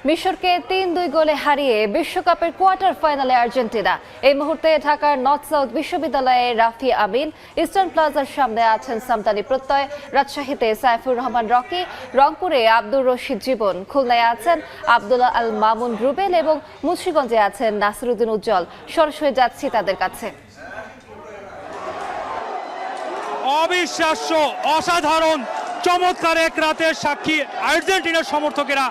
মিশরকে ৩-২ গোলে হারিয়ে বিশ্বকাপের কোয়ার্টার ফাইনালে আর্জেন্টিনা। এই মুহূর্তে ঢাকার নর্থ সাউথ বিশ্ববিদ্যালয়ে রাফি আমিন, ইস্টার্ন প্লাজার সামনে আছেন সামদানি প্রত্যয়, রাজশাহীতে সাইফুর রহমান রকি, রংপুরে আব্দুর রশিদ জীবন, খুলনায় আছেন আব্দুল্লাহ আল মামুন রুবেল এবং মুন্সিগঞ্জে আছেন নাসিরউদ্দিন উজ্জ্বল। সরাসরি যাচ্ছি তাদের কাছে। অবিশ্বাস্য, অসাধারণ, চমৎকার এক রাতের সাক্ষী আর্জেন্টিনার সমর্থকেরা।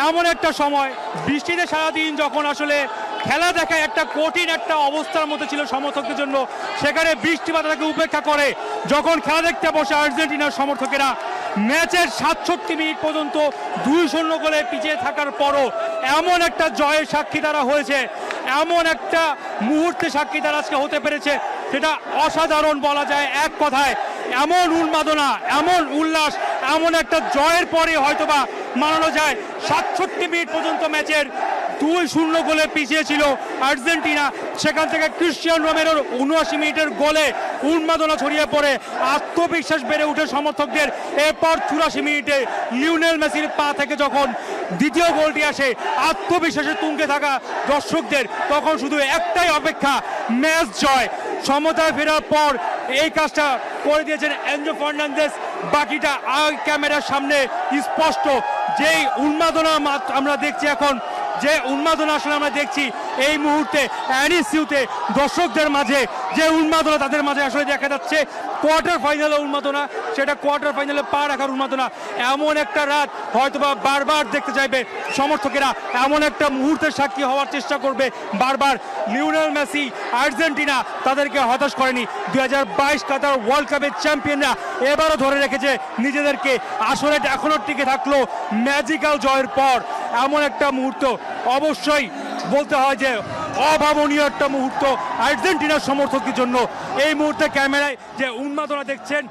এমন একটা সময় বৃষ্টিতে সারাদিন যখন আসলে খেলা দেখায় একটা কঠিন একটা অবস্থার মধ্যে ছিল সমর্থকদের জন্য, সেখানে বৃষ্টি বাধাটাকে উপেক্ষা করে যখন খেলা দেখতে বসে আর্জেন্টিনার সমর্থকেরা, ম্যাচের ৬৭ মিনিট পর্যন্ত ২-০ গোলে পিছিয়ে থাকার পরও এমন একটা জয়ের সাক্ষী তারা হয়েছে, এমন একটা মুহূর্তে সাক্ষী তারা আজকে হতে পেরেছে, সেটা অসাধারণ বলা যায় এক কথায়। এমন উন্মাদনা, এমন উল্লাস, এমন একটা জয়ের পরে হয়তোবা মানানো যায়। ৬৭ মিনিট পর্যন্ত ম্যাচের ২-০ গোলে পিছিয়ে ছিল আর্জেন্টিনা, সেখান থেকে ক্রিশ্চিয়ানো রোমেরোর ৭৯ মিনিটের গোলে উন্মাদনা ছড়িয়ে পড়ে, আত্মবিশ্বাস বেড়ে উঠে সমর্থকদের। এরপর ৮৪ মিনিটে লিওনেল মেসির পা থেকে যখন দ্বিতীয় গোলটি আসে, আত্মবিশ্বাসে তুঙ্গে থাকা দর্শকদের তখন শুধু একটাই অপেক্ষা, ম্যাচ জয়। সমতায় ফেরার পর এই কাজটা করে দিয়েছেন এনজো ফার্নান্দেজ। বাকিটা ক্যামেরার সামনে স্পষ্ট। যেই উন্মাদনা আমরা দেখছি এখন, যে উন্মাদনা আসলে আমরা দেখছি এই মুহূর্তে এনইসিউতে দর্শকদের মাঝে, যে উন্মাদনা তাদের মাঝে আসলে দেখা যাচ্ছে, কোয়ার্টার ফাইনালে উন্মাদনা, সেটা কোয়ার্টার ফাইনালে পা রাখার উন্মাদনা। এমন একটা রাত হয়তোবা বারবার দেখতে চাইবে সমর্থকেরা, এমন একটা মুহূর্তের সাক্ষী হওয়ার চেষ্টা করবে বারবার। লিওনেল মেসি, আর্জেন্টিনা তাদেরকে হতাশ করেনি। ২০২২ কাতার ওয়ার্ল্ড কাপের চ্যাম্পিয়নরা এবারও ধরে রেখেছে নিজেদেরকে। আসলে এখনো টিকে থাকলো ম্যাজিক্যাল জয়ের পর। এমন একটা মুহূর্ত অবশ্যই বলতে হয় যে অভাবনীয় একটা মুহূর্ত আর্জেন্টিনার সমর্থকদের জন্য। এই মুহূর্তে ক্যামেরায় যে উন্মাদনা দেখছেন,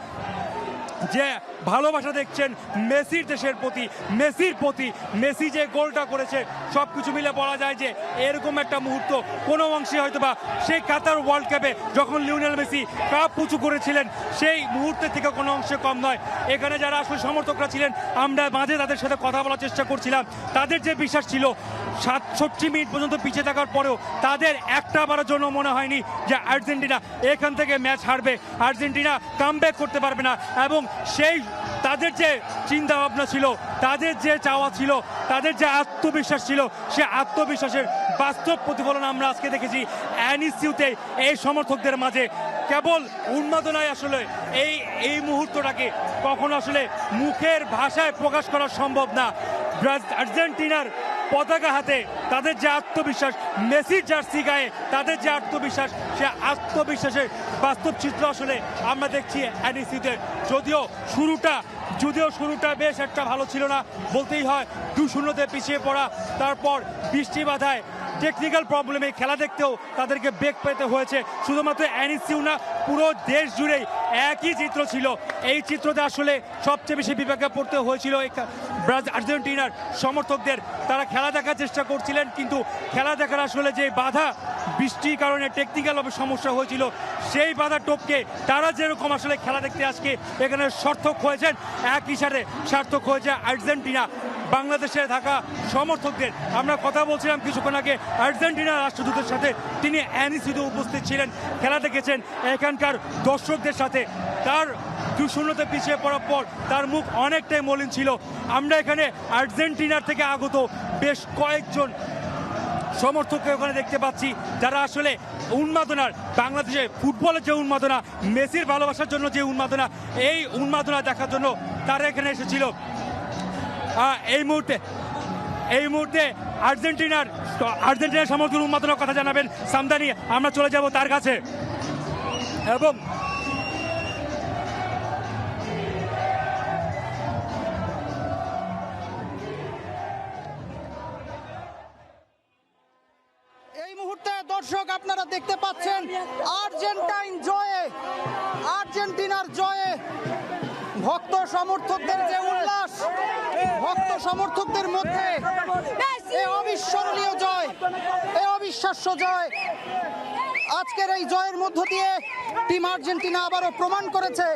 যে ভালোবাসা দেখছেন মেসির দেশের প্রতি, মেসির প্রতি, মেসি যে গোলটা করেছে, সব কিছু মিলে বলা যায় যে এরকম একটা মুহূর্ত কোনো অংশে হয়তোবা সেই কাতার ওয়ার্ল্ড কাপে যখন লিওনেল মেসি কাপ উঁচু করেছিলেন সেই মুহূর্তের থেকে কোনো অংশে কম নয়। এখানে যারা আসলে সমর্থকরা ছিলেন, আমরা মাঝে তাদের সাথে কথা বলার চেষ্টা করছিলাম। তাদের যে বিশ্বাস ছিল ৬৭ মিনিট পর্যন্ত পিছিয়ে থাকার পরেও, তাদের একটা বারের জন্য মনে হয়নি যে আর্জেন্টিনা এখান থেকে ম্যাচ হারবে, আর্জেন্টিনা কামব্যাক করতে পারবে না। এবং সেই তাদের যে চিন্তা ভাবনা ছিল, তাদের যে চাওয়া ছিল, তাদের যে আত্মবিশ্বাস ছিল, সে আত্মবিশ্বাসের বাস্তব প্রতিফলন আমরা আজকে দেখেছি এনইসিউতে এই সমর্থকদের মাঝে। কেবল উন্মাদনায় আসলে এই মুহূর্তটাকে কখনো আসলে মুখের ভাষায় প্রকাশ করা সম্ভব না। আর্জেন্টিনার পতাকা হাতে তাদের যে আত্মবিশ্বাস, মেসির জার্সি গায়ে তাদের যে আত্মবিশ্বাস, সে আত্মবিশ্বাসের বাস্তব চিত্র আসলে আমরা দেখছি এনইসিউতে। যদিও শুরুটা বেশ একটা ভালো ছিল না, বলতেই হয়। ২-০-তে পিছিয়ে পড়া, তারপর বৃষ্টি বাধায় টেকনিক্যাল প্রবলেমে খেলা দেখতেও তাদেরকে বেগ পেতে হয়েছে। শুধুমাত্র এনইসিউ না, পুরো দেশ জুড়েই একই চিত্র ছিল। এই চিত্রতে আসলে সবচেয়ে বেশি বিপাকে পড়তে হয়েছিল আর্জেন্টিনার সমর্থকদের। তারা খেলা দেখার চেষ্টা করছিলেন, কিন্তু খেলা দেখার আসলে যে বাধা, বৃষ্টির কারণে টেকনিক্যালভাবে সমস্যা হয়েছিল, সেই বাধা টপকে তারা যেরকম আসলে খেলা দেখতে আজকে এখানে সার্থক হয়েছেন, একই সাথে সার্থক হয়েছে আর্জেন্টিনা। বাংলাদেশে থাকা সমর্থকদের আমরা কথা বলছিলাম কিছুক্ষণ আগে আর্জেন্টিনার রাষ্ট্রদূতের সাথে, তিনি এনইসিউতে উপস্থিত ছিলেন, খেলা দেখেছেন এখানকার দর্শকদের সাথে। তার ২-০-তে পিছিয়ে পড়ার পর তার মুখ অনেকটাই মলিন ছিল। আমরা এখানে আর্জেন্টিনার থেকে আগত বেশ কয়েকজন সমর্থককে ওখানে দেখতে পাচ্ছি, যারা আসলে উন্মাদনার, বাংলাদেশে ফুটবলের যে উন্মাদনা, মেসির ভালোবাসার জন্য যে উন্মাদনা, এই উন্মাদনা দেখার জন্য তারা এখানে এসেছিল। এই মুহূর্তে আর্জেন্টিনার সমর্থক উন্মাদনার কথা জানাবেন সামদানি। আমরা চলে যাব তার কাছে। এবং এই মুহূর্তে দর্শক আপনারা দেখতে পাচ্ছেন আর্জেন্টিনার জয়ে ভক্ত সমর্থকদের যে উল্লাস, ভক্ত সমর্থকদের মধ্যে এই অবিস্মরণীয় জয়, এই অবিশ্বাস্য জয় আজকের এই জয়ের মধ্য দিয়ে টিম আর্জেন্টিনা আবারও প্রমাণ করেছে,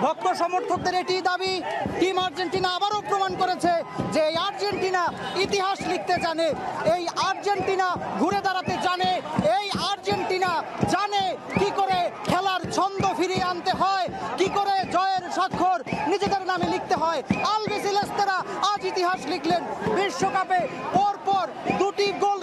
ভক্ত সমর্থকদের এটি দাবি, টিম আর্জেন্টিনা আবারও প্রমাণ করেছে যে এই আর্জেন্টিনা ইতিহাস লিখতে জানে, এই আর্জেন্টিনা ঘুরে দাঁড়াতে জানে, এই আর্জেন্টিনা জানে কি করে খেলার ছন্দ ফিরিয়ে আনতে হয়, কি করে জয়ের স্বাক্ষর নিজেদের নামে লিখতে হয়। আলবিসেলেস্তেরা আজ ইতিহাস লিখলেন। বিশ্বকাপে পরপর দুটি গোল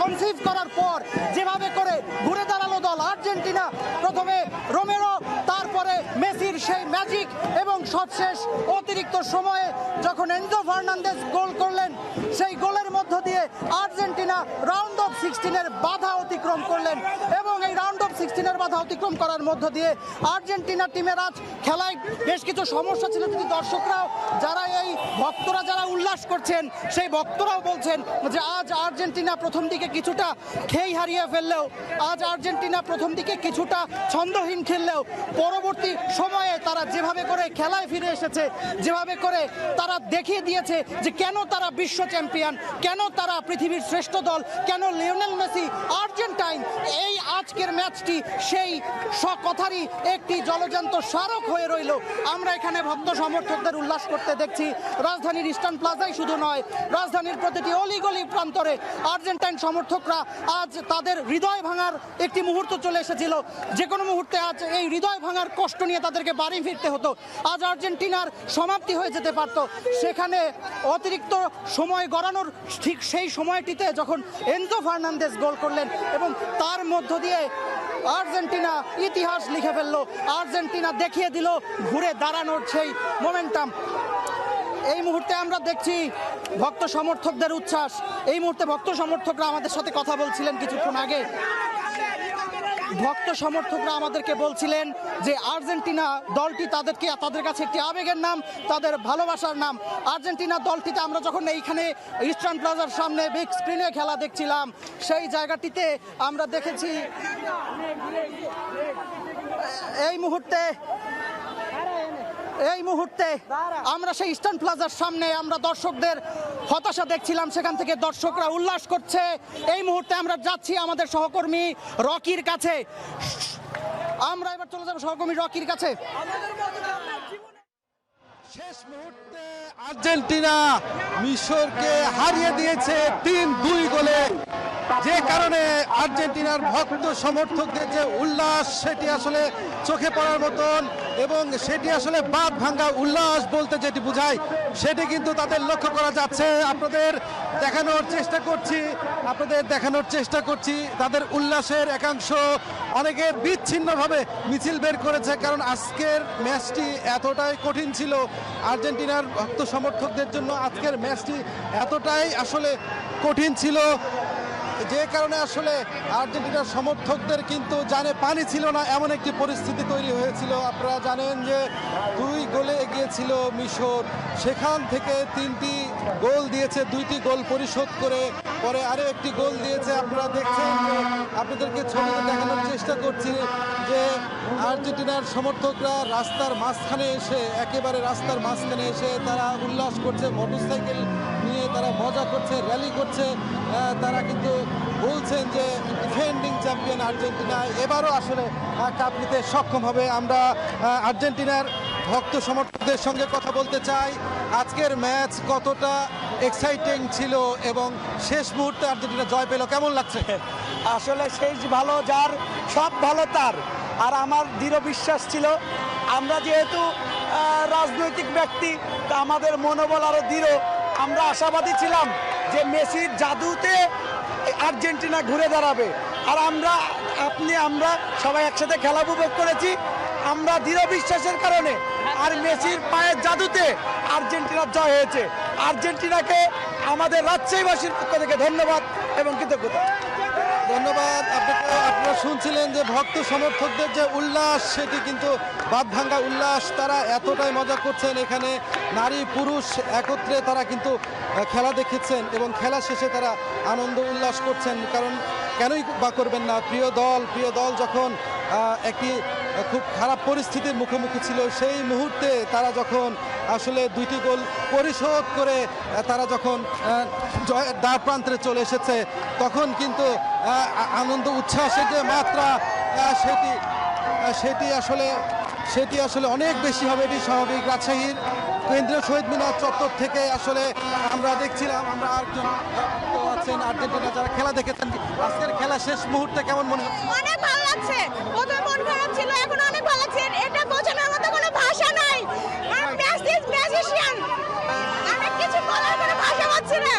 কনসিভ করার পর যেভাবে করে ঘুরে দাঁড়ালো দল আর্জেন্টিনা, প্রথমে রোমেরো, তারপরে মেসির সেই ম্যাজিক এবং সবশেষ অতিরিক্ত সময়ে যখন এনজো ফার্নান্দেজ গোল করলেন, সেই গোলের মধ্য দিয়ে আর্জেন্টিনা রাউন্ড অফ 16-এর বাধা অতিক্রম করলেন এবং এই রাউন্ড অফ 16-এর বাধা অতিক্রম করার মধ্য দিয়ে আর্জেন্টিনা টিমের আজ খেলায় বেশ কিছু সমস্যা ছিল। যদি দর্শকরাও যারা এই ভক্তরা যারা উল্লাস করছেন সেই ভক্তরাও বলছেন যে আজ আর্জেন্টিনা প্রথম দিকে কিছুটা খেই হারিয়ে ফেললেও, আজ আর্জেন্টিনা প্রথম দিকে কিছুটা ছন্দহীন খেললেও পরবর্তী সময়ে তারা যেভাবে করে খেলায় ফিরে এসেছে, যেভাবে করে তারা দেখিয়ে দিয়েছে যে কেন তারা বিশ্ব চ্যাম্পিয়ন, কেন তারা পৃথিবীর শ্রেষ্ঠ দল, কেন লিওনেল মেসি আর্জেন্টাইন। এই আজকের ম্যাচটি সেই কথারই একটি জলজান্ত স্মারক হয়ে রইল। আমরা এখানে ভক্ত সমর্থকদের উল্লাস করতে দেখছি। রাজধানীর ইস্টার্ন প্লাজায় শুধু নয়, রাজধানীর প্রতিটি অলিগলি প্রান্তরে আর্জেন্টাইন সমর্থকরা আজ তাদের হৃদয় ভাঙার একটি মুহূর্ত চলে এসেছিল। যে কোনো মুহূর্তে আজ এই হৃদয় ভাঙার কষ্ট নিয়ে তাদেরকে বাড়ি ফিরতে হতো। আজ আর্জেন্টিনার সমাপ্তি হয়ে যেতে পারত। সেখানে অতিরিক্ত সময় গড়ানোর ঠিক সেই সময়টিতে যখন এনজো ফার্নান্দেজ গোল করলেন এবং তার মধ্য দিয়ে আর্জেন্টিনা ইতিহাস লিখে ফেললো। আর্জেন্টিনা দেখিয়ে দিল ঘুরে দাঁড়ানোর সেই মোমেন্টাম। এই মুহূর্তে আমরা দেখছি ভক্ত সমর্থকদের উচ্ছ্বাস। এই মুহূর্তে ভক্ত সমর্থকরা আমাদের সাথে কথা বলছিলেন কিছুক্ষণ আগে। ভক্ত সমর্থকরা আমাদেরকে বলছিলেন যে আর্জেন্টিনা দলটি তাদের কাছে একটি আবেগের নাম, তাদের ভালোবাসার নাম। আর্জেন্টিনা দলটিতে আমরা যখন এইখানে ইস্টার্ন প্লাজার সামনে বিগ স্ক্রিনে খেলা দেখছিলাম, সেই জায়গাটিতে আমরা দেখেছি এই মুহূর্তে আমরা সেই ইস্টার্ন প্লাজার সামনে আমরা দর্শকদের হতাশা দেখছিলাম। সেখান থেকে দর্শকরা উল্লাস করছে। এই মুহূর্তে আমরা যাচ্ছি আমাদের সহকর্মী রকির কাছে। আমরা এবার চলে যাবো সহকর্মী রকির কাছে। শেষ মুহূর্তে আর্জেন্টিনা মিশরকে হারিয়ে দিয়েছে 3-2 গোলে, যে কারণে আর্জেন্টিনার ভক্ত সমর্থকদের যে উল্লাস সেটি আসলে চোখে পড়ার মতন, এবং সেটি আসলে বাঁধ ভাঙ্গা উল্লাস বলতে যেটি বোঝায় সেটি কিন্তু তাদের লক্ষ্য করা যাচ্ছে। আপনাদের দেখানোর চেষ্টা করছি তাদের উল্লাসের একাংশ। অনেকে বিচ্ছিন্নভাবে মিছিল বের করেছে, কারণ আজকের ম্যাচটি এতটাই কঠিন ছিল আর্জেন্টিনার ভক্ত সমর্থকদের জন্য। আজকের ম্যাচটি এতটাই আসলে কঠিন ছিল যে কারণে আসলে আর্জেন্টিনার সমর্থকদের কিন্তু জানে পানি ছিল না, এমন একটি পরিস্থিতি তৈরি হয়েছিল। আপনারা জানেন যে 2 গোলে এগিয়েছিল মিশর, সেখান থেকে 3টি গোল দিয়েছে, 2টি গোল পরিশোধ করে পরে আরও একটি গোল দিয়েছে। আপনারা দেখছেন যে আপনাদেরকে ছবিতে দেখানোর চেষ্টা করছি যে আর্জেন্টিনার সমর্থকরা রাস্তার মাঝখানে এসে তারা উল্লাস করছে, মোটরসাইকেল নিয়ে তারা মজা করছে, র্যালি করছে। তারা কিন্তু বলছেন যে ডিফেন্ডিং চ্যাম্পিয়ন আর্জেন্টিনা এবারও আসলে কাপ নিতে সক্ষম হবে। আমরা আর্জেন্টিনার ভক্ত সমর্থকদের সঙ্গে কথা বলতে চাই। আজকের ম্যাচ কতটা এক্সাইটিং ছিল এবং শেষ মুহূর্তে আর্জেন্টিনা জয় পেল, কেমন লাগছে? আসলে শেষ ভালো যার, সব ভালো তার। আর আমার দৃঢ় বিশ্বাস ছিল, আমরা যেহেতু রাজনৈতিক ব্যক্তি, তা আমাদের মনোবল আরও দৃঢ়। আমরা আশাবাদী ছিলাম যে মেসির জাদুতে আর্জেন্টিনা ঘুরে দাঁড়াবে। আর আমরা সবাই একসাথে খেলা উপভোগ করেছি। আমরা দৃঢ় বিশ্বাসের কারণে আর মেসির পায়ের জাদুতে আর্জেন্টিনার জয় হয়েছে। আর্জেন্টিনাকে আমাদের রাজশাহীবাসীর পক্ষ থেকে ধন্যবাদ এবং কৃতজ্ঞতা। ধন্যবাদ আপনাকে। আপনারা শুনছিলেন যে ভক্ত সমর্থকদের যে উল্লাস সেটি কিন্তু বাঁধ ভাঙ্গা উল্লাস। তারা এতটাই মজা করছেন, এখানে নারী পুরুষ একত্রে তারা কিন্তু খেলা দেখেছেন এবং খেলা শেষে তারা আনন্দ উল্লাস করছেন। কারণ কেনই বা করবেন না, প্রিয় দল যখন একটি খুব খারাপ পরিস্থিতির মুখোমুখি ছিল, সেই মুহূর্তে তারা যখন আসলে 2টি গোল পরিশোধ করে তারা যখন জয়ের দ্বার প্রান্তে চলে এসেছে, তখন কিন্তু আনন্দ উচ্ছ্বাসের যে মাত্রা সেটি আসলে অনেক বেশি হবে, এটি স্বাভাবিক। রাজশাহীর কেন্দ্রীয় শহীদ মিনার চত্বর থেকে আসলে আমরা দেখছিলাম, আমরা আরেকজন আছেন আর্জেন্টিনা যারা খেলা দেখেছেন। আজকের খেলা শেষ মুহূর্তে কেমন মনে হচ্ছে? অনেক ভালো লাগছে। প্রথমে মন খারাপ ছিল, এখন অনেক ভালো লাগছে। এটা বোঝানোর মতো কোনো ভাষা নাই। ম্যাজিশিয়ান, অনেক কিছু বলার কোনো ভাষা পাচ্ছি না।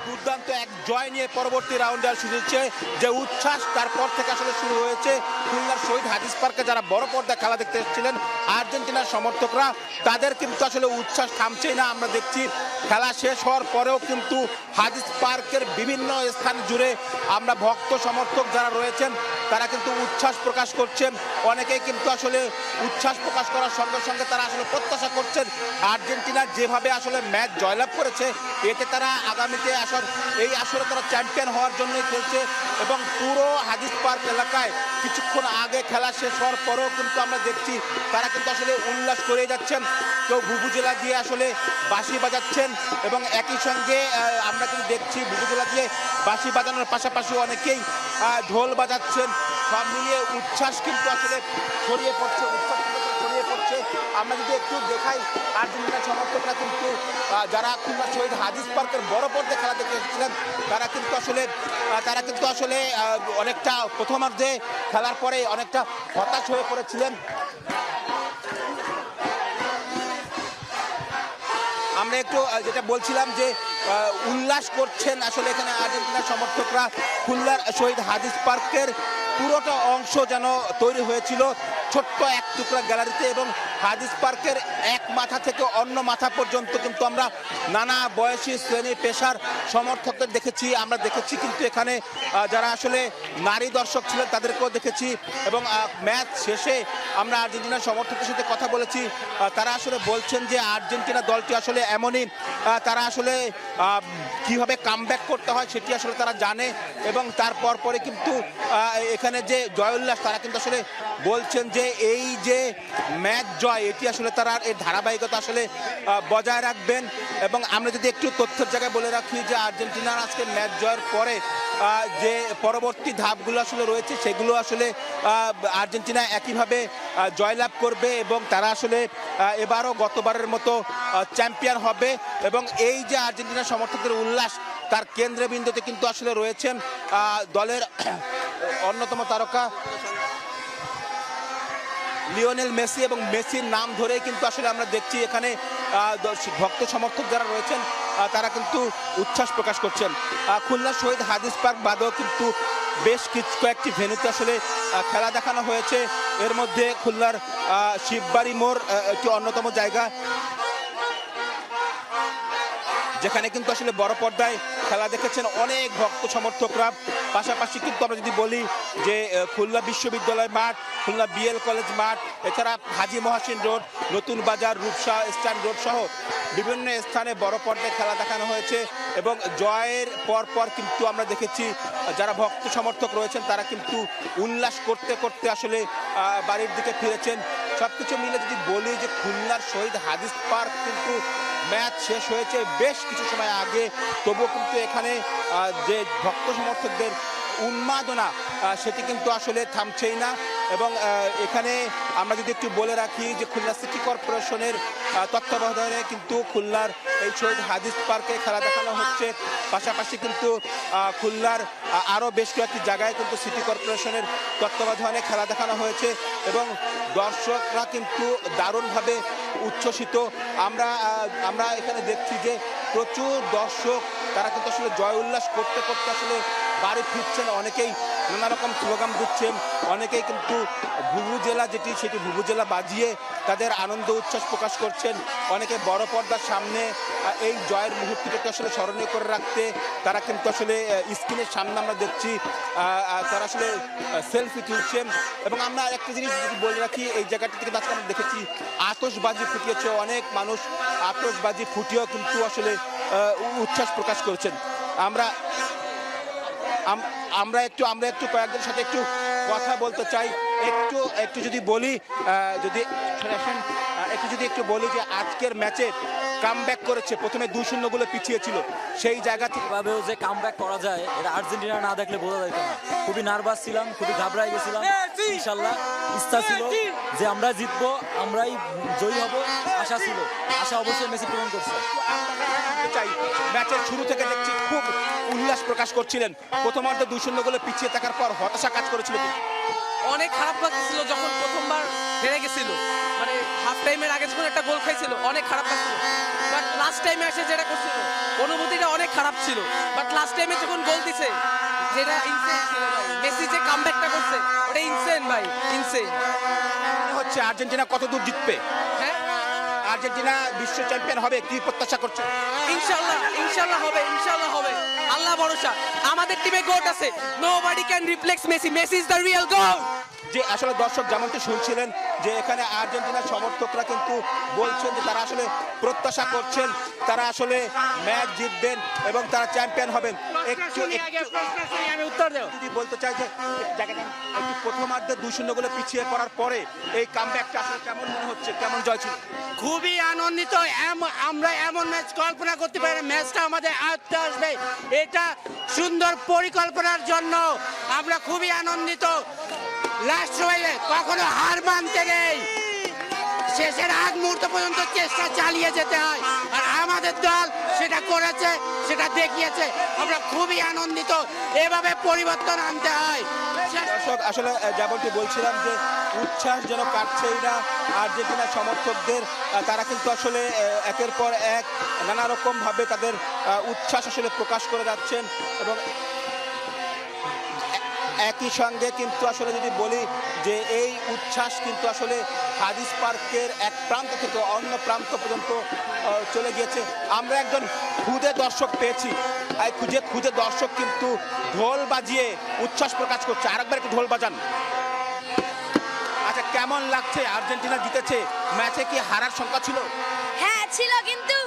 দুর্দান্ত এক জয় নিয়ে পরবর্তী রাউন্ডে শুরু হচ্ছে যে উচ্ছ্বাস, তারপর থেকে আসলে শুরু হয়েছে খুলনার শহীদ হাদিস পার্কে যারা বড় পর্দায় খেলা দেখতে এসেছিলেন আর্জেন্টিনার সমর্থকরা, তাদের কিন্তু আসলে উচ্ছ্বাস থামছেই না। আমরা দেখছি খেলা শেষ হওয়ার পরেও কিন্তু হাদিস পার্কের বিভিন্ন স্থান জুড়ে আমরা ভক্ত সমর্থক যারা রয়েছেন তারা কিন্তু উচ্ছ্বাস প্রকাশ করছেন। অনেকেই কিন্তু আসলে উচ্ছ্বাস প্রকাশ করার সঙ্গে সঙ্গে তারা আসলে প্রত্যাশা করছেন আর্জেন্টিনা যেভাবে আসলে ম্যাচ জয়লাভ করেছে, এতে তারা আগামীতে এই আসরে তারা চ্যাম্পিয়ন হওয়ার জন্যই খেলছে। এবং পুরো হাদিস পার্ক এলাকায় কিছুক্ষণ আগে খেলা শেষ হওয়ার পরেও কিন্তু আমরা দেখছি তারা কিন্তু আসলে উল্লাস করে যাচ্ছেন। কেউ ভুবুজেলা দিয়ে আসলে বাঁশি বাজাচ্ছেন এবং একই সঙ্গে আমরা কিন্তু দেখছি ভুবুজেলা দিয়ে বাঁশি বাজানোর পাশাপাশি অনেকেই ঢোল বাজাচ্ছেন। সব মিলিয়ে উচ্ছ্বাস কিন্তু আসলে ছড়িয়ে পড়ছে, আমরা যদি একটু দেখাই আর্জেন্টিনার সমর্থকরা কিন্তু যারা খুলনা শহীদ হাদিস পার্কের বড় পর্দায় খেলা দেখতে এসেছিলেন তারা কিন্তু আসলে অনেকটা প্রথমার্ধে খেলার পরে অনেকটা হতাশ হয়ে পড়েছিলেন। আমরা একটু যেটা বলছিলাম যে উল্লাস করছেন আসলে এখানে আর্জেন্টিনার সমর্থকরা। খুলনার শহীদ হাদিস পার্কের পুরোটা অংশ যেন তৈরি হয়েছিল ছোট্ট এক টুকরা গ্যালারিতে, এবং হাদিস পার্কের এক মাথা থেকে অন্য মাথা পর্যন্ত কিন্তু আমরা নানা বয়সী শ্রেণী পেশার সমর্থকদের দেখেছি। আমরা দেখেছি কিন্তু এখানে যারা আসলে নারী দর্শক ছিলেন তাদেরকেও দেখেছি। এবং ম্যাচ শেষে আমরা আর্জেন্টিনার সমর্থকদের সাথে কথা বলেছি, তারা আসলে বলছেন যে আর্জেন্টিনা দলটি আসলে এমনই, তারা আসলে কিভাবে কামব্যাক করতে হয় সেটি আসলে তারা জানে। এবং তারপর পরে কিন্তু এখানে যে জয় উল্লাস, তারা কিন্তু আসলে বলছেন যে এই যে ম্যাচ জয় এটি আসলে তারা এর ধারাবাহিকতা আসলে বজায় রাখবেন। এবং আমরা যদি একটু তথ্যের জায়গায় বলে রাখি যে আর্জেন্টিনার আজকে ম্যাচ জয়ের পরে যে পরবর্তী ধাপগুলো আসলে রয়েছে সেগুলো আসলে আর্জেন্টিনা একইভাবে জয়লাভ করবে এবং তারা আসলে এবারও গতবারের মতো চ্যাম্পিয়ন হবে। এবং এই যে আর্জেন্টিনার সমর্থকদের উল্লাস, তার কেন্দ্রবিন্দুতে কিন্তু আসলে রয়েছেন দলের অন্যতম তারকা লিওনেল মেসি, এবং মেসির নাম ধরেই কিন্তু আসলে আমরা দেখছি এখানে ভক্ত সমর্থক যারা রয়েছেন তারা কিন্তু উচ্ছ্বাস প্রকাশ করছেন। খুলনা শহীদ হাদিস পার্ক বাদেও কিন্তু বেশ কয়েকটি ভেন্যুতে আসলে খেলা দেখানো হয়েছে। এর মধ্যে খুলনার শিববাড়ি মোড় একটি অন্যতম জায়গা যেখানে কিন্তু আসলে বড় পর্দায় খেলা দেখেছেন অনেক ভক্ত সমর্থকরা। পাশাপাশি কিন্তু আমরা যদি বলি যে খুলনা বিশ্ববিদ্যালয় মাঠ, খুলনা বিএল কলেজ মাঠ, এছাড়া হাজী মহাসিন রোড, নতুন বাজার, রূপসা স্ট্যান্ড রোড সহ বিভিন্ন স্থানে বড় পর্দায় খেলা দেখানো হয়েছে। এবং জয়ের পর কিন্তু আমরা দেখেছি যারা ভক্ত সমর্থক রয়েছেন তারা কিন্তু উল্লাস করতে করতে আসলে বাড়ির দিকে ফিরেছেন। সব কিছু মিলে যদি বলি যে খুলনার শহীদ হাদিস পার্ক কিন্তু ম্যাচ শেষ হয়েছে বেশ কিছু সময় আগে, তবুও কিন্তু এখানে যে ভক্ত সমর্থকদের উন্মাদনা সেটি কিন্তু আসলে থামছেই না। এবং এখানে আমরা যদি একটু বলে রাখি যে খুলনা সিটি কর্পোরেশনের তত্ত্বাবধানে কিন্তু খুলনার এই শহীদ হাদিস পার্কে খেলা দেখানো হচ্ছে। পাশাপাশি কিন্তু খুলনার আরও বেশ কয়েকটি জায়গায় কিন্তু সিটি কর্পোরেশনের তত্ত্বাবধানে খেলা দেখানো হয়েছে এবং দর্শকরা কিন্তু দারুণভাবে উচ্ছ্বসিত। আমরা এখানে দেখছি যে প্রচুর দর্শক তারা কিন্তু আসলে জয় উল্লাস করতে করতে আসলে বাড়ি ফিরছেন। অনেকেই নানা রকম স্লোগান দিচ্ছেন, অনেকেই কিন্তু ভুবুজেলা সেটি ভুবুজেলা বাজিয়ে তাদের আনন্দ উচ্ছ্বাস প্রকাশ করছেন। অনেকে বড় পর্দার সামনে এই জয়ের মুহূর্তটাকে আসলে স্মরণীয় করে রাখতে তারা কিন্তু আসলে স্ক্রিনের সামনে আমরা দেখছি তারা আসলে সেলফি তুলছেন। এবং আমরা একটা জিনিস যদি বলে রাখি, এই জায়গাটা থেকে আজকে আমরা দেখেছি আতশবাজি ফুটিয়েছে, অনেক মানুষ আতশবাজি ফুটিয়েও কিন্তু আসলে উচ্ছ্বাস প্রকাশ করেছেন। আমরা একটু কয়েকজনের সাথে একটু কথা বলতে চাই। একটু যদি বলি, যদি সরে আসেন, একটু বলি যে আজকের ম্যাচে কামব্যাক করেছে, প্রথমে 2-0 গোলে পিছিয়ে ছিল, সেই জায়গা থেকে এভাবেও যে কামব্যাক করা যায় এটা আর্জেন্টিনা না দেখলে বোঝা যেত না। খুবই নার্ভাস ছিলাম, খুবই ঘাবড়াই গেছিলাম। ইনশাল্লাহ ইচ্ছা ছিল যে আমরা জিতবো, আমরাই জয়ী হব, আশা ছিল। আশা অবশ্যই মেসি পূরণ করছে। চাই ম্যাচের শুরু থেকে দেখছি খুব উল্লাস প্রকাশ করছিলেন। প্রথমার্ধে 2-0 গোলে পিছিয়ে থাকার পর হতাশা কাজ করেছিল। অনেক খারাপ লাগছিল যখন প্রথমবার হেরে গেছিল, মানে হাফ টাইমের আগে যখন একটা গোল খাইছিল অনেক খারাপ লাগছিল। বাট লাস্ট টাইমে এসে যেটা করছিল অনুভূতিটা অনেক খারাপ ছিল। বাট লাস্ট টাইমে যখন গোল দিছে যেটা ইনসেন ছিল ভাই, মেসি যে কামব্যাকটা করছে ওটা ইনসেন ভাই, ইনসেন। হচ্ছে আর্জেন্টিনা কত দূর জিতবে? হ্যাঁ আর্জেন্টিনা বিশ্ব চ্যাম্পিয়ন হবে কি প্রত্যাশা করছে? ইনশাআল্লাহ, ইনশাআল্লাহ হবে, ইনশাআল্লাহ হবে, আল্লাহ ভরসা। আমাদের টিমে গোট আছে, nobody can replace Messi, Messi is the real goat. যে আসলে দর্শক যেমনটি শুনছিলেন যে এখানে আর্জেন্টিনার সমর্থকরা কিন্তু বলছেন যে তারা আসলে প্রত্যাশা করছেন তারা আসলে ম্যাচ জিতবেন এবং তারা চ্যাম্পিয়ন হবেন। আমি উত্তর দেব, যদি বলতে চাই যে একটু প্রথমার্ধে 2-0 গোলে পিছিয়ে পড়ার পরে এই কামব্যাকটা আসলে কেমন মনে হচ্ছে, কেমন জয় ছিল? খুবই আনন্দিত। আমরা এমন ম্যাচ কল্পনা করতে পারি না, ম্যাচটা আমাদের আয়ত্তে আসবে, এটা সুন্দর পরিকল্পনার জন্য আমরা খুবই আনন্দিত। লাস্ট সময়ে কখনো হার মানতে নেই, শেষের আগ মুহূর্ত পর্যন্ত চেষ্টা চালিয়ে যেতে হয়, আর আমাদের দল সেটা করেছে, সেটা দেখিয়েছে। আমরা খুবই আনন্দিত, এভাবে পরিবর্তন আনতে হয়। দর্শক আসলে যেমনটি বলছিলাম যে উচ্ছ্বাস যেন কাটছেই না আর্জেন্টিনার সমর্থকদের। তারা কিন্তু আসলে একের পর এক নানা রকম ভাবে তাদের উচ্ছ্বাস আসলে প্রকাশ করে যাচ্ছেন এবং একই সঙ্গে কিন্তু আসলে যদি বলি যে এই উচ্ছ্বাস কিন্তু আসলে হাদিস পার্কের এক প্রান্ত থেকে অন্য প্রান্ত পর্যন্ত চলে গিয়েছে। আমরা একজন খুদে দর্শক পেয়েছি, এই খুদে দর্শক কিন্তু ঢোল বাজিয়ে উচ্ছ্বাস প্রকাশ করছে। আরেকবার একটু ঢোল বাজান। আচ্ছা, কেমন লাগছে? আর্জেন্টিনা জিতেছে, ম্যাচে কি হারার সংখ্যা ছিল? হ্যাঁ ছিল, কিন্তু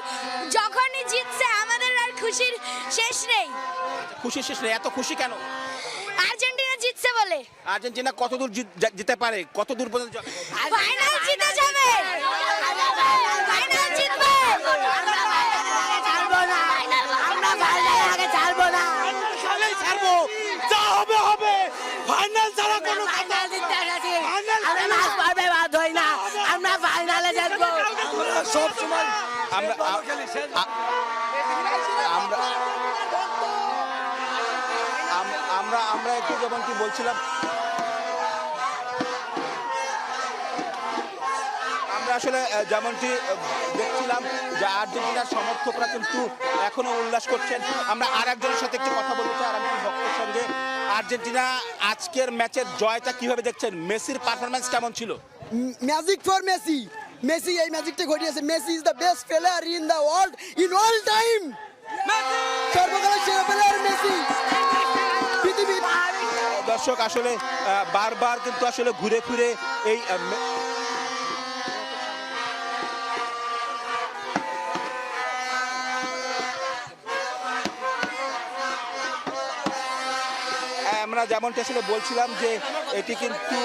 যখনই জিতছে আমাদের আর খুশির শেষ নেই। খুশি শেষ নেই, এত খুশি কেন? আর্জেন্টিনা জিতছে বলে। আর্জেন্টিনা কত দূর যেতে পারে, কত দূর পর্যন্ত ফাইনাল জিতে যাবে, ফাইনাল জিতবে। আমরা ফাইনাল আগে ছাড়বো না, ছাড়বো, যা হবে হবে। ফাইনাল ছাড়া কোনো ফাইনাল জিততে গেছি, আমরা ম্যাচ পারবে বাদ হই না, আমরা ফাইনালে যাবো। সব সময় আমরা আমরা আমরা একটু যেমন কি বলছিলাম, আমরা আসলে যেমনটি দেখছিলাম যে আর্জেন্টিনার সমর্থকরা কিন্তু এখনো উল্লাস করছেন। আমরা আর একজনের সাথে একটু কথা বলতে চাই, আর আমি ভক্তের সঙ্গে। আর্জেন্টিনা আজকের ম্যাচের জয়টা কিভাবে দেখছেন? মেসির পারফরম্যান্স কেমন ছিল? Magic for Messi. মেসি এই ম্যাজিকটা ঘটিয়েছে। Messi is the best player in the world in all time. সর্বকালের সেরা প্লেয়ার মেসি পৃথিবীর। দর্শক আসলে বারবার কিন্তু আসলে ঘুরে ফিরে এই আমরা যেমনটি আসলে বলছিলাম যে এটি কিন্তু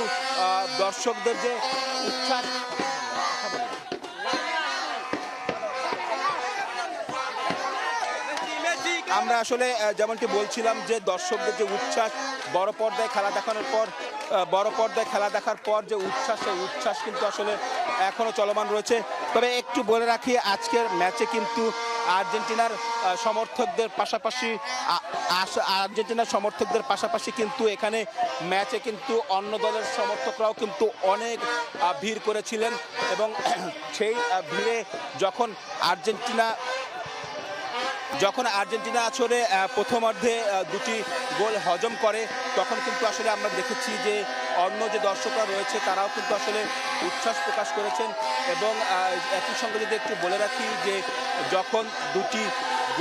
দর্শকদের যে উচ্ছ্বাস, আমরা আসলে যেমনটি বলছিলাম যে দর্শকদের যে উচ্ছ্বাস, বড় পর্দায় খেলা দেখার পর যে উচ্ছ্বাস, সেই উচ্ছ্বাস কিন্তু আসলে এখনো চলমান রয়েছে। তবে একটু বলে রাখি, আজকের ম্যাচে কিন্তু আর্জেন্টিনার সমর্থকদের পাশাপাশি কিন্তু এখানে ম্যাচে কিন্তু অন্য দলের সমর্থকরাও কিন্তু অনেক ভিড় করেছিলেন এবং সেই ভিড়ে যখন আর্জেন্টিনা আসলে প্রথমার্ধে দুটি গোল হজম করে, তখন কিন্তু আসলে আমরা দেখেছি যে অন্য যে দর্শকরা রয়েছে তারাও কিন্তু আসলে উচ্ছ্বাস প্রকাশ করেছেন। এবং একই সঙ্গে যদি একটু বলে রাখি যে যখন দুটি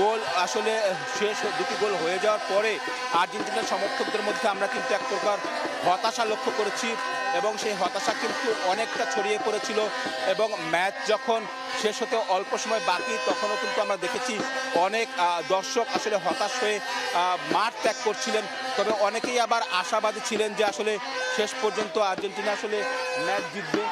গোল আসলে শেষ, দুটি গোল হয়ে যাওয়ার পরে আর্জেন্টিনার সমর্থকদের মধ্যে আমরা কিন্তু এক প্রকার হতাশা লক্ষ্য করেছি এবং সেই হতাশা কিন্তু অনেকটা ছড়িয়ে পড়েছিল। এবং ম্যাচ যখন শেষ হতে অল্প সময় বাকি তখনও কিন্তু আমরা দেখেছি অনেক দর্শক আসলে হতাশ হয়ে মাঠ ত্যাগ করছিলেন। তবে অনেকেই আবার আশাবাদী ছিলেন যে আসলে শেষ পর্যন্ত আর্জেন্টিনা আসলে ম্যাচ জিতবে।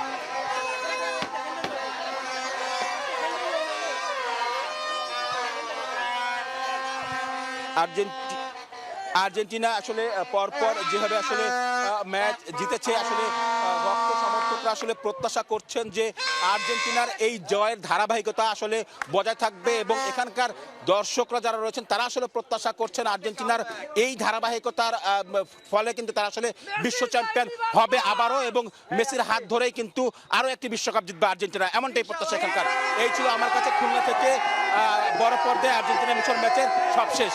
আর্জেন্টিনা আসলে পরপর যেভাবে আসলে ম্যাচ জিতেছে, আসলে ভক্ত সমর্থকরা আসলে প্রত্যাশা করছেন যে আর্জেন্টিনার এই জয়ের ধারাবাহিকতা আসলে বজায় থাকবে এবং এখানকার দর্শকরা যারা রয়েছেন তারা আসলে প্রত্যাশা করছেন আর্জেন্টিনার এই ধারাবাহিকতার ফলে কিন্তু তারা আসলে বিশ্ব চ্যাম্পিয়ন হবে আবারও এবং মেসির হাত ধরেই কিন্তু আরও একটি বিশ্বকাপ জিতবে আর্জেন্টিনা, এমনটাই প্রত্যাশা এখানকার। এই ছিল আমার কাছে খুলনা থেকে বড় পর্দায় আর্জেন্টিনা মিশর ম্যাচের সবশেষ।